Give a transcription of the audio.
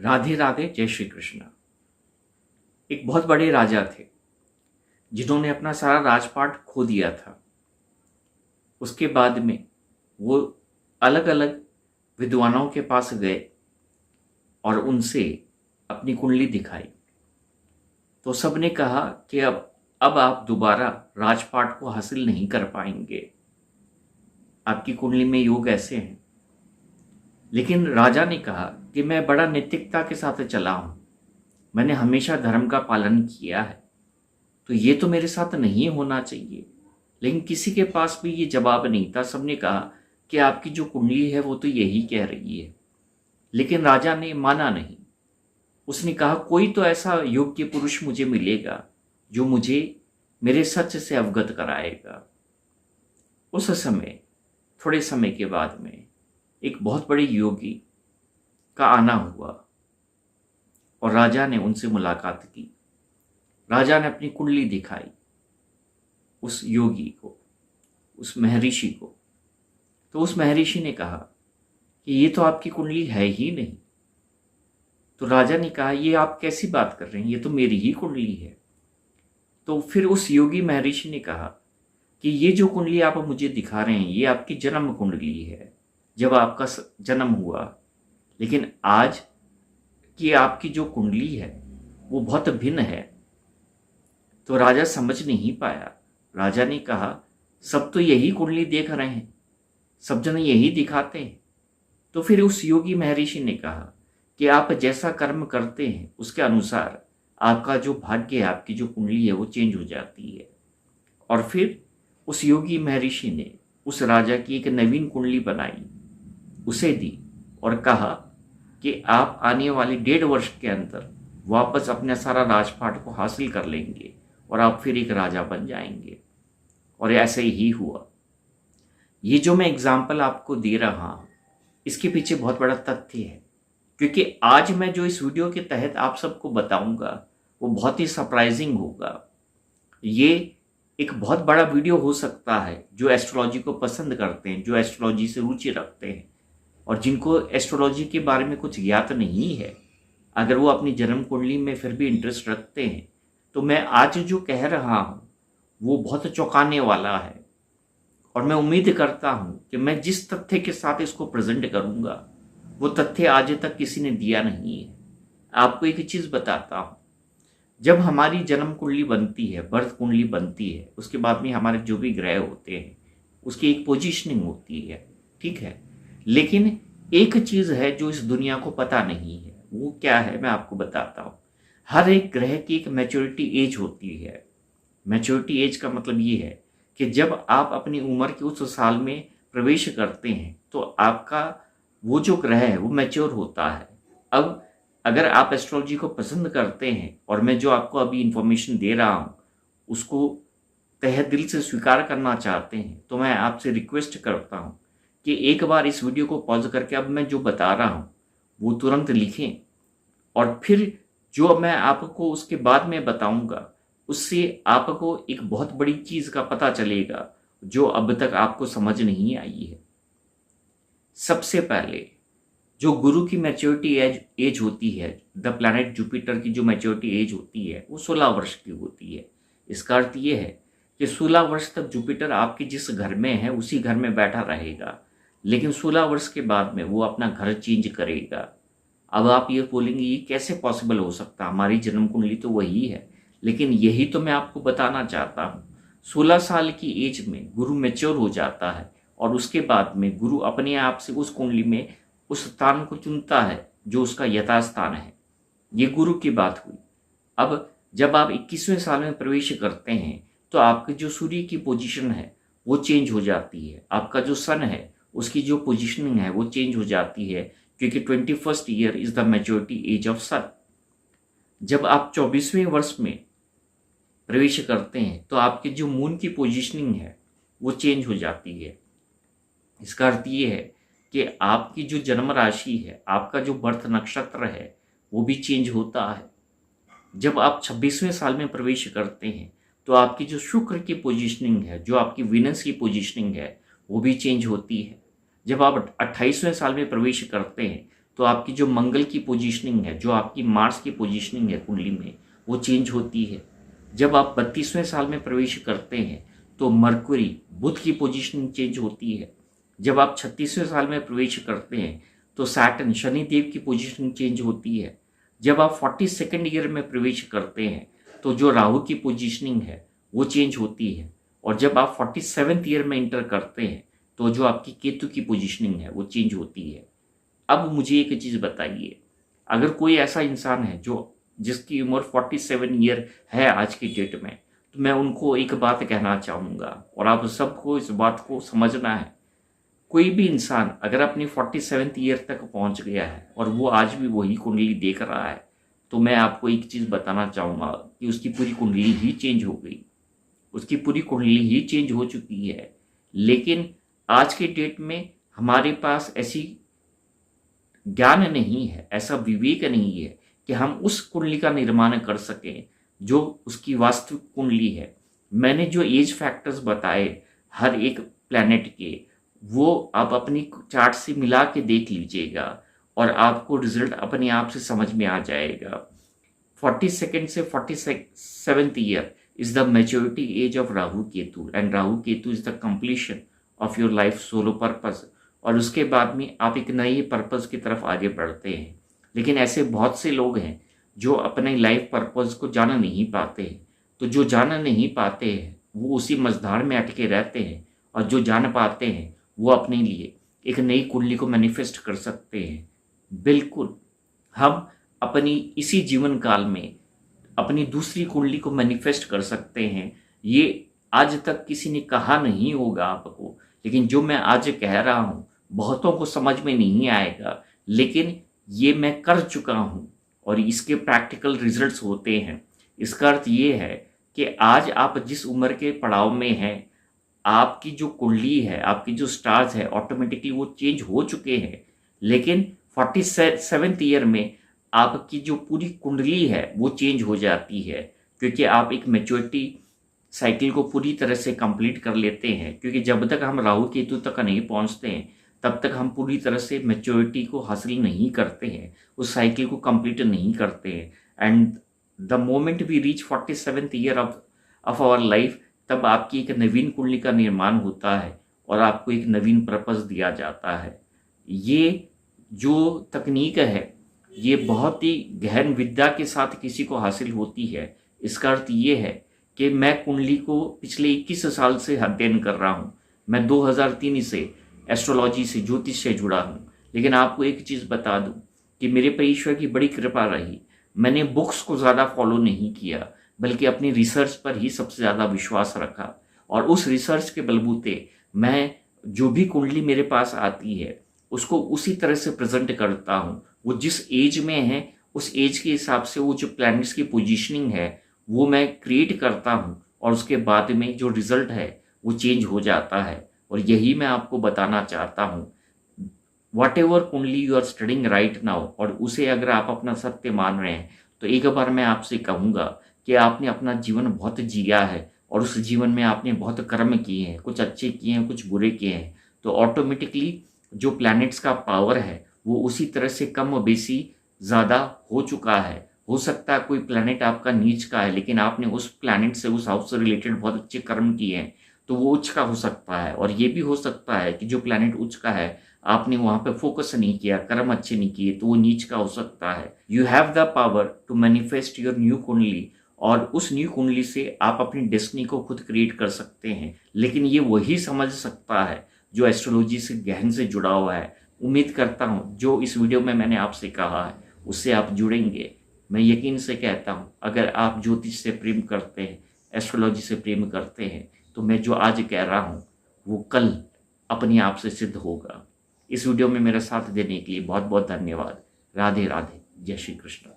राधे राधे, जय श्री कृष्ण। एक बहुत बड़े राजा थे जिन्होंने अपना सारा राजपाट खो दिया था। उसके बाद में वो अलग अलग विद्वानों के पास गए और उनसे अपनी कुंडली दिखाई। तो सबने कहा कि अब आप दोबारा राजपाट को हासिल नहीं कर पाएंगे, आपकी कुंडली में योग ऐसे हैं। लेकिन राजा ने कहा कि मैं बड़ा नैतिकता के साथ चला हूं, मैंने हमेशा धर्म का पालन किया है, तो ये तो मेरे साथ नहीं होना चाहिए। लेकिन किसी के पास भी ये जवाब नहीं था। सबने कहा कि आपकी जो कुंडली है वो तो यही कह रही है। लेकिन राजा ने माना नहीं। उसने कहा कोई तो ऐसा योग्य पुरुष मुझे मिलेगा जो मुझे मेरे सच से अवगत कराएगा। उस समय थोड़े समय के बाद में एक बहुत बड़े योगी का आना हुआ और राजा ने उनसे मुलाकात की। राजा ने अपनी कुंडली दिखाई उस योगी को, उस महर्षि को। तो उस महर्षि ने कहा कि ये तो आपकी कुंडली है ही नहीं। तो राजा ने कहा ये आप कैसी बात कर रहे हैं, ये तो मेरी ही कुंडली है। तो फिर उस योगी महर्षि ने कहा कि ये जो कुंडली आप मुझे दिखा रहे हैं ये आपकी जन्म कुंडली है, जब आपका जन्म हुआ। लेकिन आज की आपकी जो कुंडली है वो बहुत भिन्न है। तो राजा समझ नहीं पाया। राजा ने कहा सब तो यही कुंडली देख रहे हैं, सब जन यही दिखाते हैं। तो फिर उस योगी महर्षि ने कहा कि आप जैसा कर्म करते हैं उसके अनुसार आपका जो भाग्य है, आपकी जो कुंडली है वो चेंज हो जाती है। और फिर उस योगी महर्षि ने उस राजा की एक नवीन कुंडली बनाई, उसे दी और कहा कि आप आने वाले 1.5 वर्ष के अंदर वापस अपना सारा राजपाट को हासिल कर लेंगे और आप फिर एक राजा बन जाएंगे। और ऐसे ही हुआ। ये जो मैं एग्जाम्पल आपको दे रहा हूँ इसके पीछे बहुत बड़ा तथ्य है, क्योंकि आज मैं जो इस वीडियो के तहत आप सबको बताऊंगा वो बहुत ही सरप्राइजिंग होगा। ये एक बहुत बड़ा वीडियो हो सकता है जो एस्ट्रोलॉजी को पसंद करते हैं, जो एस्ट्रोलॉजी से रुचि रखते हैं और जिनको एस्ट्रोलॉजी के बारे में कुछ ज्ञात नहीं है। अगर वो अपनी जन्म कुंडली में फिर भी इंटरेस्ट रखते हैं तो मैं आज जो कह रहा हूँ वो बहुत चौंकाने वाला है। और मैं उम्मीद करता हूँ कि मैं जिस तथ्य के साथ इसको प्रेजेंट करूँगा वो तथ्य आज तक किसी ने दिया नहीं है। आपको एक चीज़ बताता हूँ, जब हमारी जन्म कुंडली बनती है, बर्थ कुंडली बनती है, उसके बाद में हमारे जो भी ग्रह होते हैं उसकी एक पोजीशनिंग होती है, ठीक है। लेकिन एक चीज़ है जो इस दुनिया को पता नहीं है, वो क्या है मैं आपको बताता हूँ। हर एक ग्रह की एक मैच्योरिटी एज होती है। मैच्योरिटी एज का मतलब ये है कि जब आप अपनी उम्र के उस साल में प्रवेश करते हैं तो आपका वो जो ग्रह है वो मैच्योर होता है। अब अगर आप एस्ट्रोलॉजी को पसंद करते हैं और मैं जो आपको अभी इंफॉर्मेशन दे रहा हूँ उसको तहे दिल से स्वीकार करना चाहते हैं तो मैं आपसे रिक्वेस्ट करता हूँ कि एक बार इस वीडियो को पॉज करके अब मैं जो बता रहा हूँ वो तुरंत लिखें और फिर जो मैं आपको उसके बाद में बताऊंगा उससे आपको एक बहुत बड़ी चीज़ का पता चलेगा जो अब तक आपको समझ नहीं आई है। सबसे पहले जो गुरु की मैच्योरिटी एज होती है, द प्लैनेट जुपिटर की जो मैच्योरिटी एज होती है वो 16 वर्ष की होती है। इसका अर्थ ये है कि 16 वर्ष तक जुपिटर आपके जिस घर में है उसी घर में बैठा रहेगा, लेकिन 16 वर्ष के बाद में वो अपना घर चेंज करेगा। अब आप ये बोलेंगे ये कैसे पॉसिबल हो सकता, हमारी जन्म कुंडली तो वही है। लेकिन यही तो मैं आपको बताना चाहता हूँ। 16 साल की एज में गुरु मैच्योर हो जाता है और उसके बाद में गुरु अपने आप से उस कुंडली में उस स्थान को चुनता है जो उसका यथास्थान है। ये गुरु की बात हुई। अब जब आप 21वें साल में प्रवेश करते हैं तो आपकी जो सूर्य की पोजीशन है वो चेंज हो जाती है। आपका जो सन है उसकी जो पोजीशनिंग है वो चेंज हो जाती है, क्योंकि 21st year is the maturity age of son. जब आप 24वें वर्ष में प्रवेश करते हैं तो आपकी जो मून की पोजीशनिंग है वो चेंज हो जाती है। इसका अर्थ ये है कि आपकी जो जन्म राशि है, आपका जो बर्थ नक्षत्र है वो भी चेंज होता है। जब आप 26वें साल में प्रवेश करते हैं तो आपकी जो शुक्र की पोजीशनिंग है, जो आपकी वीनस की पोजीशनिंग है वो भी चेंज होती है। जब आप 28वें साल में प्रवेश करते हैं तो आपकी जो मंगल की पोजीशनिंग है, जो आपकी मार्स की पोजीशनिंग है कुंडली में, वो चेंज होती है। जब आप 32वें साल में प्रवेश करते हैं तो मरकुरी बुध की पोजीशनिंग चेंज होती है। जब आप 36वें साल में प्रवेश करते हैं तो सैटर्न शनिदेव की पोजीशनिंग चेंज होती है। जब आप 42nd ईयर में प्रवेश करते हैं तो जो राहु की पोजीशनिंग है वो चेंज होती है। और जब आप 47th ईयर में इंटर करते हैं तो जो आपकी केतु की पोजीशनिंग है वो चेंज होती है। अब मुझे एक चीज़ बताइए, अगर कोई ऐसा इंसान है जिसकी उम्र 47 ईयर है आज की डेट में, तो मैं उनको एक बात कहना चाहूँगा और आप सबको इस बात को समझना है। कोई भी इंसान अगर अपनी 47th ईयर तक पहुँच गया है और वो आज भी वही कुंडली देख रहा है, तो मैं आपको एक चीज़ बताना चाहूँगा कि उसकी पूरी कुंडली ही चेंज हो गई, उसकी पूरी कुंडली ही चेंज हो चुकी है। लेकिन आज के डेट में हमारे पास ऐसी ज्ञान नहीं है, ऐसा विवेक नहीं है कि हम उस कुंडली का निर्माण कर सकें जो उसकी वास्तविक कुंडली है। मैंने जो एज फैक्टर्स बताए हर एक प्लैनेट के, वो आप अपनी चार्ट से मिला के देख लीजिएगा और आपको रिजल्ट अपने आप से समझ में आ जाएगा। 42nd से 47th year is the maturity age of Rahu Ketu, and Rahu Ketu is the completion of your life solo purpose. और उसके बाद में आप एक नए पर्पस की तरफ आगे बढ़ते हैं। लेकिन ऐसे बहुत से लोग हैं जो अपने लाइफ पर्पस को जान नहीं पाते हैं। तो जो जान नहीं पाते हैं वो उसी मझधार में अटके रहते हैं, और जो जान पाते हैं वो अपने लिए एक नई कुंडली को मैनिफेस्ट कर सकते हैं। बिल्कुल, हम अपनी इसी जीवन काल में अपनी दूसरी कुंडली को मैनिफेस्ट कर सकते हैं। ये आज तक किसी ने कहा नहीं होगा आपको, लेकिन जो मैं आज कह रहा हूँ बहुतों को समझ में नहीं आएगा, लेकिन ये मैं कर चुका हूँ और इसके प्रैक्टिकल रिजल्ट्स होते हैं। इसका अर्थ ये है कि आज आप जिस उम्र के पड़ाव में हैं, आपकी जो कुंडली है, आपकी जो स्टार्स है, ऑटोमेटिकली वो चेंज हो चुके हैं। लेकिन 47th ईयर में आपकी जो पूरी कुंडली है वो चेंज हो जाती है, क्योंकि आप एक मैच्योरिटी साइकिल को पूरी तरह से कंप्लीट कर लेते हैं। क्योंकि जब तक हम राहु केतु तक नहीं पहुंचते हैं तब तक हम पूरी तरह से मैच्योरिटी को हासिल नहीं करते हैं, उस साइकिल को कंप्लीट नहीं करते हैं। And the moment we reach 47th year of our life, तब आपकी एक नवीन कुंडली का निर्माण होता है और आपको एक नवीन पर्पस दिया जाता है। ये जो तकनीक है ये बहुत ही गहन विद्या के साथ किसी को हासिल होती है। इसका अर्थ ये है कि मैं कुंडली को पिछले 21 साल से अध्ययन कर रहा हूँ। मैं 2003 से एस्ट्रोलॉजी से, ज्योतिष से जुड़ा हूँ। लेकिन आपको एक चीज़ बता दूँ कि मेरे पर ईश्वर की बड़ी कृपा रही। मैंने बुक्स को ज़्यादा फॉलो नहीं किया, बल्कि अपनी रिसर्च पर ही सबसे ज़्यादा विश्वास रखा। और उस रिसर्च के बलबूते मैं जो भी कुंडली मेरे पास आती है उसको उसी तरह से प्रेजेंट करता हूँ। वो जिस एज में है उस एज के हिसाब से वो जो प्लैनेट्स की पोजीशनिंग है वो मैं क्रिएट करता हूँ, और उसके बाद में जो रिजल्ट है वो चेंज हो जाता है। और यही मैं आपको बताना चाहता हूँ। Whatever kundli you are studying right now, और उसे अगर आप अपना सत्य मान रहे हैं, तो एक बार मैं आपसे कहूँगा कि आपने अपना जीवन बहुत जिया है और उस जीवन में आपने बहुत कर्म किए हैं, कुछ अच्छे किए हैं, कुछ बुरे किए हैं। तो ऑटोमेटिकली जो प्लैनेट्स का पावर है वो उसी तरह से कम बेसी ज़्यादा हो चुका है। हो सकता है कोई प्लैनेट आपका नीच का है, लेकिन आपने उस प्लैनेट से, उस हाउस से रिलेटेड बहुत अच्छे कर्म किए हैं, तो वो उच्च का हो सकता है। और ये भी हो सकता है कि जो प्लैनेट उच्च का है आपने वहाँ पे फोकस नहीं किया, कर्म अच्छे नहीं किए, तो वो नीच का हो सकता है। You have the power to manifest your new kundli, और उस न्यू कुंडली से आप अपनी डेस्टिनी को खुद क्रिएट कर सकते हैं। लेकिन ये वही समझ सकता है जो एस्ट्रोलॉजी से गहन से जुड़ा हुआ है। उम्मीद करता हूँ जो इस वीडियो में मैंने आपसे कहा है उससे आप जुड़ेंगे। मैं यकीन से कहता हूँ अगर आप ज्योतिष से प्रेम करते हैं, एस्ट्रोलॉजी से प्रेम करते हैं, तो मैं जो आज कह रहा हूँ वो कल अपने आप से सिद्ध होगा। इस वीडियो में मेरा साथ देने के लिए बहुत बहुत धन्यवाद। राधे राधे, जय श्री कृष्ण।